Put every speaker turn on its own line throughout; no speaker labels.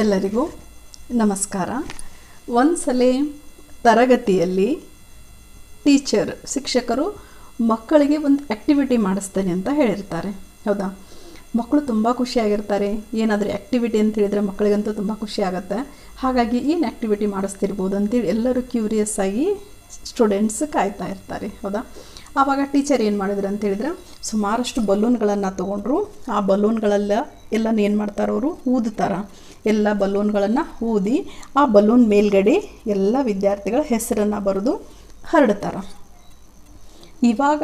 ಎಲ್ಲರಿಗೂ ನಮಸ್ಕಾರ. ಒಂದ್ಸಲ ತರಗತಿಯಲ್ಲಿ ಶಿಕ್ಷಕರು ಮಕ್ಕಳಿಗೆ ಒಂದು ಆ್ಯಕ್ಟಿವಿಟಿ ಮಾಡಿಸ್ತೇನೆ ಅಂತ ಹೇಳಿರ್ತಾರೆ. ಹೌದಾ? ಮಕ್ಕಳು ತುಂಬ ಖುಷಿಯಾಗಿರ್ತಾರೆ. ಏನಾದರೂ ಆ್ಯಕ್ಟಿವಿಟಿ ಅಂತ ಹೇಳಿದರೆ ಮಕ್ಕಳಿಗಂತೂ ತುಂಬ ಖುಷಿ ಆಗುತ್ತೆ. ಹಾಗಾಗಿ ಏನು ಆ್ಯಕ್ಟಿವಿಟಿ ಮಾಡಿಸ್ತಿರ್ಬೋದು ಅಂತೇಳಿ ಎಲ್ಲರೂ ಕ್ಯೂರಿಯಸ್ ಆಗಿ ಸ್ಟೂಡೆಂಟ್ಸ್ ಕಾಯ್ತಾ ಇರ್ತಾರೆ. ಹೌದಾ? ಆವಾಗ ಟೀಚರ್ ಏನು ಮಾಡಿದ್ರು ಅಂತ ಹೇಳಿದ್ರೆ ಸುಮಾರಷ್ಟು ಬಲೂನ್ಗಳನ್ನು ತೊಗೊಂಡ್ರು. ಆ ಬಲೂನ್ಗಳೆಲ್ಲ ಏನು ಮಾಡ್ತಾರೆ, ಅವರು ಊದುತ್ತಾರೆ. ಎಲ್ಲ ಬಲೂನ್ಗಳನ್ನು ಊದಿ ಆ ಬಲೂನ್ ಮೇಲ್ಗಡೆ ಎಲ್ಲ ವಿದ್ಯಾರ್ಥಿಗಳ ಹೆಸರನ್ನು ಬರೆದು ಹರಡ್ತಾರೆ. ಇವಾಗ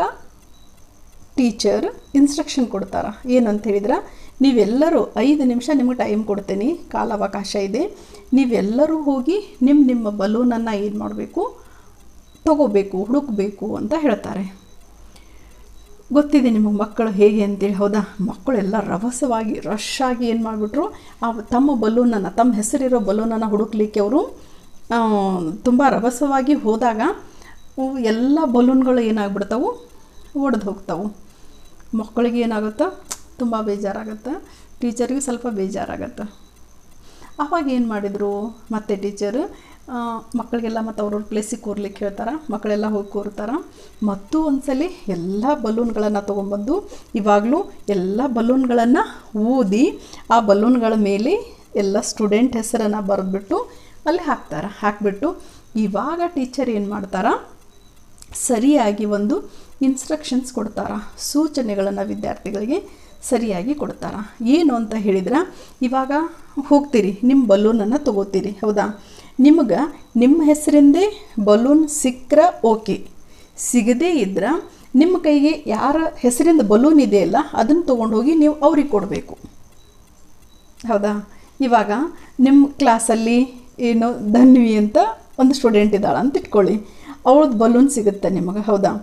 ಟೀಚರ್ ಇನ್ಸ್ಟ್ರಕ್ಷನ್ ಕೊಡ್ತಾರೆ. ಏನಂತ ಹೇಳಿದ್ರೆ, ನೀವೆಲ್ಲರೂ 5 ನಿಮಿಷ ನಿಮಗೆ ಟೈಮ್ ಕೊಡ್ತೀನಿ, ಕಾಲಾವಕಾಶ ಇದೆ. ನೀವೆಲ್ಲರೂ ಹೋಗಿ ನಿಮ್ಮ ಬಲೂನನ್ನು ಏನು ಮಾಡಬೇಕು, ತಗೋಬೇಕು, ಹುಡುಕಬೇಕು ಅಂತ ಹೇಳ್ತಾರೆ. ಗೊತ್ತಿದೆ ನಿಮಗೆ ಮಕ್ಕಳು ಹೇಗೆ ಅಂತೇಳಿ. ಹೌದಾ? ಮಕ್ಕಳೆಲ್ಲ ರಭಸವಾಗಿ ರಶ್ ಆಗಿ ಏನು ಮಾಡಿಬಿಟ್ರು, ತಮ್ಮ ಬಲೂನನ್ನು, ತಮ್ಮ ಹೆಸರಿರೋ ಬಲೂನನ್ನು ಹುಡುಕ್ಲಿಕ್ಕೆ ಅವರು ತುಂಬ ರಭಸವಾಗಿ ಹೋದಾಗ ಎಲ್ಲ ಬಲೂನ್ಗಳು ಏನಾಗ್ಬಿಡ್ತಾವೆ, ಒಡೆದು ಹೋಗ್ತಾವೆ. ಮಕ್ಕಳಿಗೆ ಏನಾಗುತ್ತಾ, ತುಂಬ ಬೇಜಾರಾಗುತ್ತೆ. ಟೀಚರ್ಗೆ ಸ್ವಲ್ಪ ಬೇಜಾರಾಗುತ್ತೆ. ಆವಾಗ ಏನು ಮಾಡಿದರು, ಮತ್ತೆ ಟೀಚರು ಮಕ್ಕಳಿಗೆಲ್ಲ ಮತ್ತು ಅವ್ರವ್ರ ಪ್ಲೇಸಿಗೆ ಕೂರ್ಲಿಕ್ಕೆ ಹೇಳ್ತಾರೆ. ಮಕ್ಕಳೆಲ್ಲ ಹೋಗಿ ಕೂರ್ತಾರೆ. ಮತ್ತು ಒಂದ್ಸಲಿ ಎಲ್ಲ ಬಲೂನ್ಗಳನ್ನು ತೊಗೊಂಬಂದು ಇವಾಗಲೂ ಎಲ್ಲ ಬಲೂನ್ಗಳನ್ನು ಊದಿ ಆ ಬಲೂನ್ಗಳ ಮೇಲೆ ಎಲ್ಲ ಸ್ಟೂಡೆಂಟ್ ಹೆಸರನ್ನು ಬರೆದ್ಬಿಟ್ಟು ಅಲ್ಲಿ ಹಾಕಿಬಿಟ್ಟು ಇವಾಗ ಟೀಚರ್ ಏನು ಮಾಡ್ತಾರೆ, ಸರಿಯಾಗಿ ಒಂದು ಇನ್ಸ್ಟ್ರಕ್ಷನ್ಸ್ ಕೊಡ್ತಾರೆ. ಸೂಚನೆಗಳನ್ನು ವಿದ್ಯಾರ್ಥಿಗಳಿಗೆ ಸರಿಯಾಗಿ ಕೊಡ್ತಾರೆ. ಏನು ಅಂತ ಹೇಳಿದ್ರೆ, ಇವಾಗ ಹೋಗ್ತೀರಿ, ನಿಮ್ಮ ಬಲೂನನ್ನು ತೊಗೋತೀರಿ. ಹೌದಾ? ನಿಮಗೆ ನಿಮ್ಮ ಹೆಸರಿಂದೇ ಬಲೂನ್ ಸಿಕ್ಕರೆ ಓಕೆ, ಸಿಗದೇ ಇದ್ರೆ ನಿಮ್ಮ ಕೈಗೆ ಯಾರ ಹೆಸರಿಂದ ಬಲೂನ್ ಇದೆಯಲ್ಲ ಅದನ್ನು ತೊಗೊಂಡು ಹೋಗಿ ನೀವು ಅವ್ರಿಗೆ ಕೊಡಬೇಕು. ಹೌದಾ? ಇವಾಗ ನಿಮ್ಮ ಕ್ಲಾಸಲ್ಲಿ ಏನು ಧನ್ವಿ ಅಂತ ಒಂದು ಸ್ಟೂಡೆಂಟ್ ಇದ್ದಾಳೆ ಅಂತ ಇಟ್ಕೊಳ್ಳಿ, ಅವಳದ್ದು ಬಲೂನ್ ಸಿಗುತ್ತೆ ನಿಮಗೆ. ಹೌದಾ?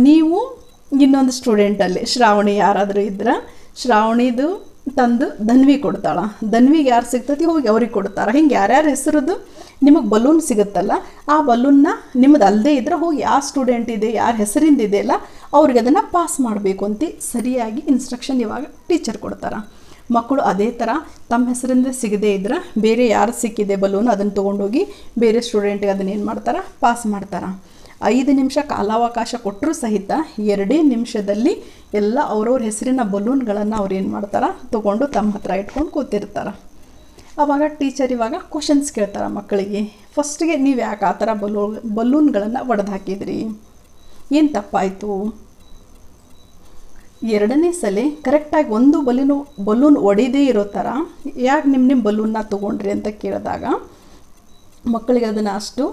ನೀವು ಇನ್ನೊಂದು ಸ್ಟೂಡೆಂಟಲ್ಲಿ ಶ್ರಾವಣಿ ಯಾರಾದರೂ ಇದ್ರೆ ಶ್ರಾವಣಿದು ತಂದು ಧನ್ವಿ ಕೊಡ್ತಾಳೆ. ಧನ್ವಿಗೆ ಯಾರು ಸಿಗ್ತೈತಿ ಹೋಗಿ ಅವ್ರಿಗೆ ಕೊಡ್ತಾರೆ. ಹಿಂಗೆ ಯಾರ್ಯಾರ ಹೆಸರದ್ದು ನಿಮಗೆ ಬಲೂನ್ ಸಿಗುತ್ತಲ್ಲ, ಆ ಬಲೂನ್ನ ನಿಮ್ಮದು ಅಲ್ಲದೇ ಇದ್ರೆ ಹೋಗಿ ಯಾವ ಸ್ಟೂಡೆಂಟ್ ಇದೆ, ಯಾರ ಹೆಸರಿಂದ ಇದೆಯಲ್ಲ ಅವ್ರಿಗೆ ಅದನ್ನು ಪಾಸ್ ಮಾಡಬೇಕು ಅಂತ ಸರಿಯಾಗಿ ಇನ್ಸ್ಟ್ರಕ್ಷನ್ ಇವಾಗ ಟೀಚರ್ ಕೊಡ್ತಾರೆ. ಮಕ್ಕಳು ಅದೇ ಥರ ತಮ್ಮ ಹೆಸರಿಂದ ಸಿಗದೇ ಇದ್ರೆ ಬೇರೆ ಯಾರು ಸಿಕ್ಕಿದೆ ಬಲೂನ್ ಅದನ್ನು ತೊಗೊಂಡೋಗಿ ಬೇರೆ ಸ್ಟೂಡೆಂಟಿಗೆ ಅದನ್ನ ಏನು ಮಾಡ್ತಾರೆ, ಪಾಸ್ ಮಾಡ್ತಾರೆ. 5 ನಿಮಿಷ ಕಾಲಾವಕಾಶ ಕೊಟ್ಟರೂ ಸಹಿತ 2 ನಿಮಿಷದಲ್ಲಿ ಎಲ್ಲ ಅವ್ರವ್ರ ಹೆಸರಿನ ಬಲೂನ್ಗಳನ್ನು ಅವ್ರು ಏನು ಮಾಡ್ತಾರೆ, ತೊಗೊಂಡು ತಮ್ಮ ಹತ್ರ ಇಟ್ಕೊಂಡು ಕೂತಿರ್ತಾರೆ. ಆವಾಗ ಟೀಚರ್ ಇವಾಗ ಕ್ವಶನ್ಸ್ ಕೇಳ್ತಾರೆ ಮಕ್ಕಳಿಗೆ. ಫಸ್ಟಿಗೆ ನೀವು ಯಾಕೆ ಆ ಥರ ಬಲೂನ್ಗಳನ್ನು ಒಡೆದು ಹಾಕಿದ್ರಿ, ಏನು ತಪ್ಪಾಯಿತು? 2ನೇ ಸಲ ಕರೆಕ್ಟಾಗಿ ಒಂದು ಬಲೂನ್ ಒಡೆದೇ ಇರೋ ಥರ ಯಾಕೆ ನಿಮ್ಮ ಬಲೂನ್ನ ತೊಗೊಂಡ್ರಿ ಅಂತ ಕೇಳಿದಾಗ ಮಕ್ಕಳಿಗೆ ಅದನ್ನು ಅಷ್ಟು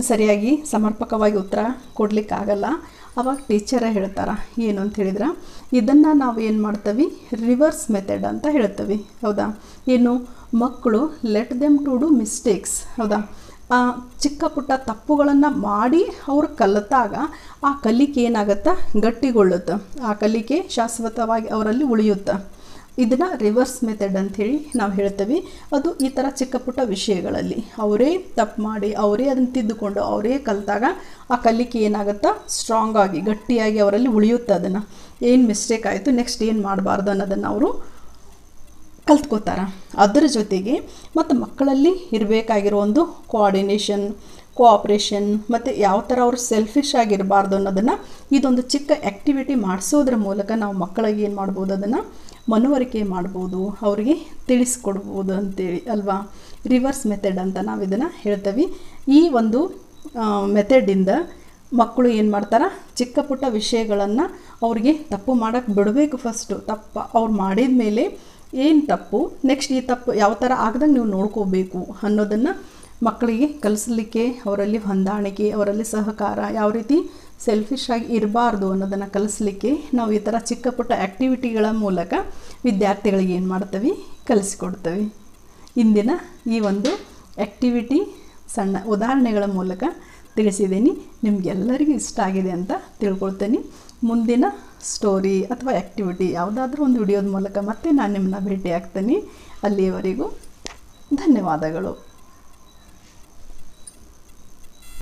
ಸರಿಯಾಗಿ ಸಮರ್ಪಕವಾಗಿ ಉತ್ತರ ಕೊಡಲಿಕ್ಕಾಗಲ್ಲ. ಆವಾಗ ಟೀಚರೇ ಹೇಳ್ತಾರೆ ಏನು ಅಂತ ಹೇಳಿದ್ರೆ, ಇದನ್ನು ನಾವು ಏನು ಮಾಡ್ತೀವಿ, ರಿವರ್ಸ್ ಮೆಥಡ್ ಅಂತ ಹೇಳ್ತೀವಿ. ಹೌದಾ? ಏನು, ಮಕ್ಕಳು let them to do mistakes. ಹೌದಾ? ಚಿಕ್ಕ ಪುಟ್ಟ ತಪ್ಪುಗಳನ್ನು ಮಾಡಿ ಅವರು ಕಲಿತಾಗ ಆ ಕಲಿಕೆ ಏನಾಗುತ್ತೆ, ಗಟ್ಟಿಗೊಳ್ಳುತ್ತೆ. ಆ ಕಲಿಕೆ ಶಾಶ್ವತವಾಗಿ ಅವರಲ್ಲಿ ಉಳಿಯುತ್ತೆ. ಇದನ್ನು ರಿವರ್ಸ್ ಮೆಥಡ್ ಅಂಥೇಳಿ ನಾವು ಹೇಳ್ತೀವಿ. ಅದು ಈ ಥರ ಚಿಕ್ಕ ಪುಟ್ಟ ವಿಷಯಗಳಲ್ಲಿ ಅವರೇ ತಪ್ಪು ಮಾಡಿ ಅವರೇ ಅದನ್ನು ತಿದ್ದುಕೊಂಡು ಅವರೇ ಕಲಿತಾಗ ಆ ಕಲಿಕೆ ಏನಾಗುತ್ತಾ, ಸ್ಟ್ರಾಂಗ್ ಆಗಿ ಗಟ್ಟಿಯಾಗಿ ಅವರಲ್ಲಿ ಉಳಿಯುತ್ತೆ. ಅದನ್ನು ಏನು ಮಿಸ್ಟೇಕ್ ಆಯಿತು, ನೆಕ್ಸ್ಟ್ ಏನು ಮಾಡಬಾರ್ದು ಅನ್ನೋದನ್ನು ಅವರು ಕಲ್ತ್ಕೋತಾರೆ. ಅದರ ಜೊತೆಗೆ ಮತ್ತು ಮಕ್ಕಳಲ್ಲಿ ಇರಬೇಕಾಗಿರೋ ಒಂದು ಕೋಆರ್ಡಿನೇಷನ್, ಕೋಆಪ್ರೇಷನ್ ಮತ್ತು ಯಾವ ಥರ ಅವರು ಸೆಲ್ಫಿಶ್ ಆಗಿರಬಾರ್ದು ಅನ್ನೋದನ್ನು ಇದೊಂದು ಚಿಕ್ಕ ಆ್ಯಕ್ಟಿವಿಟಿ ಮಾಡಿಸೋದ್ರ ಮೂಲಕ ನಾವು ಮಕ್ಕಳಿಗೆ ಏನು ಮಾಡ್ಬೋದು, ಅದನ್ನು ಮನವರಿಕೆ ಮಾಡ್ಬೋದು, ಅವರಿಗೆ ತಿಳಿಸ್ಕೊಡ್ಬೋದು ಅಂತೇಳಿ ಅಲ್ವಾ. ರಿವರ್ಸ್ ಮೆಥಡ್ ಅಂತ ನಾವು ಇದನ್ನು ಹೇಳ್ತೀವಿ. ಈ ಒಂದು ಮೆಥಡಿಂದ ಮಕ್ಕಳು ಏನು ಮಾಡ್ತಾರೆ, ಚಿಕ್ಕ ಪುಟ್ಟ ವಿಷಯಗಳನ್ನು ಅವ್ರಿಗೆ ತಪ್ಪು ಮಾಡೋಕ್ಕೆ ಬಿಡಬೇಕು. ಫಸ್ಟು ತಪ್ಪು ಅವ್ರು ಮಾಡಿದ ಮೇಲೆ ಏನು ತಪ್ಪು, ನೆಕ್ಸ್ಟ್ ಈ ತಪ್ಪು ಯಾವ ಥರ ಆಗ್ದಂಗೆ ನೀವು ನೋಡ್ಕೋಬೇಕು ಅನ್ನೋದನ್ನು ಮಕ್ಕಳಿಗೆ ಕಲಿಸಲಿಕ್ಕೆ, ಅವರಲ್ಲಿ ಹೊಂದಾಣಿಕೆ, ಅವರಲ್ಲಿ ಸಹಕಾರ, ಯಾವ ರೀತಿ ಸೆಲ್ಫಿಶ್ ಆಗಿ ಇರಬಾರ್ದು ಅನ್ನೋದನ್ನು ಕಲಿಸ್ಲಿಕ್ಕೆ ನಾವು ಈ ಥರ ಚಿಕ್ಕ ಪುಟ್ಟ ಆ್ಯಕ್ಟಿವಿಟಿಗಳ ಮೂಲಕ ವಿದ್ಯಾರ್ಥಿಗಳಿಗೆ ಏನು ಮಾಡ್ತೀವಿ, ಕಲಿಸ್ಕೊಡ್ತೀವಿ. ಇಂದಿನ ಈ ಒಂದು ಆ್ಯಕ್ಟಿವಿಟಿ ಸಣ್ಣ ಉದಾಹರಣೆಗಳ ಮೂಲಕ ತಿಳಿಸಿದ್ದೀನಿ. ನಿಮಗೆಲ್ಲರಿಗೂ ಇಷ್ಟ ಆಗಿದೆ ಅಂತ ತಿಳ್ಕೊಳ್ತೀನಿ. ಮುಂದಿನ ಸ್ಟೋರಿ ಅಥವಾ ಆ್ಯಕ್ಟಿವಿಟಿ ಯಾವುದಾದ್ರೂ ಒಂದು ವಿಡಿಯೋದ ಮೂಲಕ ಮತ್ತೆ ನಾನು ನಿಮ್ಮನ್ನ ಭೇಟಿ ಆಗ್ತೀನಿ. ಅಲ್ಲಿಯವರೆಗೂ ಧನ್ಯವಾದಗಳು.